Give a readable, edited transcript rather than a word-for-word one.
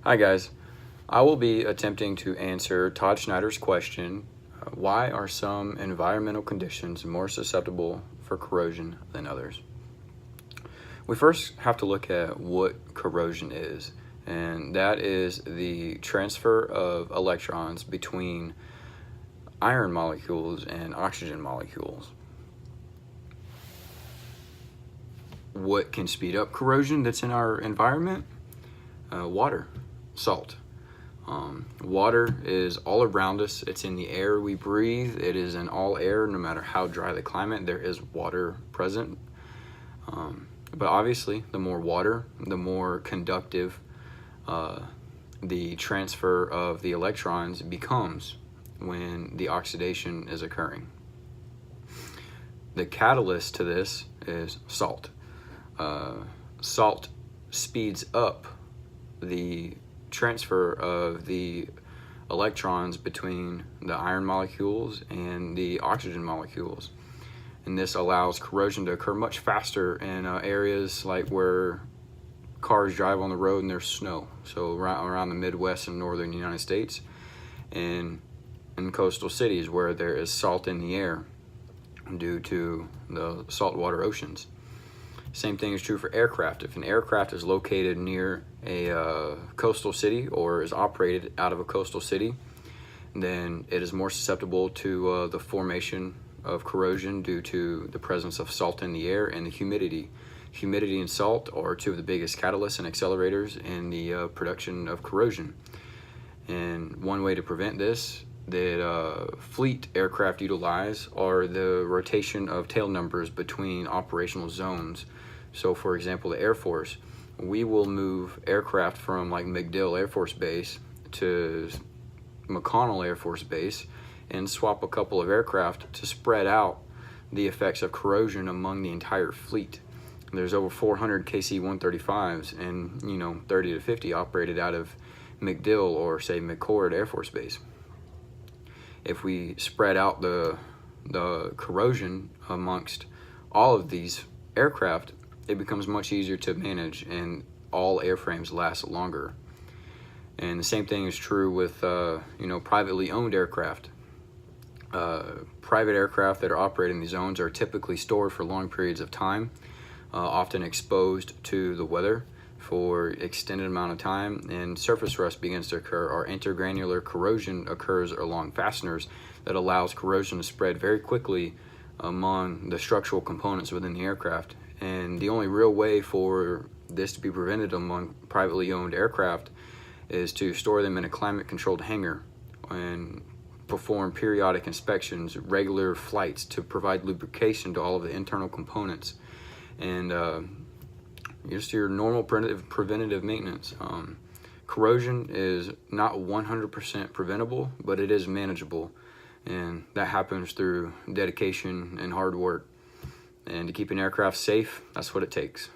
Hi guys, I will be attempting to answer Todd Schneider's question, why are some environmental conditions more susceptible for corrosion than others? We first have to look at what corrosion is, and that is the transfer of electrons between iron molecules and oxygen molecules. What can speed up corrosion that's in our environment? Water. Salt. Water is all around us. It's in the air we breathe. It is in all air, no matter how dry the climate, there is water present. But obviously, the more water, the more conductive the transfer of the electrons becomes when the oxidation is occurring. The catalyst to this is salt. Salt speeds up the transfer of the electrons between the iron molecules and the oxygen molecules, and this allows corrosion to occur much faster in areas like where cars drive on the road and there's snow, so around the Midwest and northern United States, and in coastal cities where there is salt in the air due to the saltwater oceans. Same thing is true for aircraft. If an aircraft is located near a coastal city or is operated out of a coastal city, then it is more susceptible to the formation of corrosion due to the presence of salt in the air and the humidity. Humidity and salt are two of the biggest catalysts and accelerators in the production of corrosion. And one way to prevent this that fleet aircraft utilize are the rotation of tail numbers between operational zones. So for example, the Air Force, we will move aircraft from like MacDill Air Force Base to McConnell Air Force Base and swap a couple of aircraft to spread out the effects of corrosion among the entire fleet. There's over 400 KC-135s and 30 to 50 operated out of MacDill or say McCord Air Force Base. If we spread out the corrosion amongst all of these aircraft, it becomes much easier to manage and all airframes last longer. And the same thing is true with privately owned aircraft. Private aircraft that are operating in these zones are typically stored for long periods of time, often exposed to the weather for extended amount of time, and surface rust begins to occur, or intergranular corrosion occurs along fasteners that allows corrosion to spread very quickly among the structural components within the aircraft. And the only real way for this to be prevented among privately owned aircraft is to store them in a climate controlled hangar and perform periodic inspections, regular flights to provide lubrication to all of the internal components, and just your normal preventative maintenance. Corrosion is not 100% preventable, but it is manageable, and that happens through dedication and hard work. And to keep an aircraft safe, that's what it takes.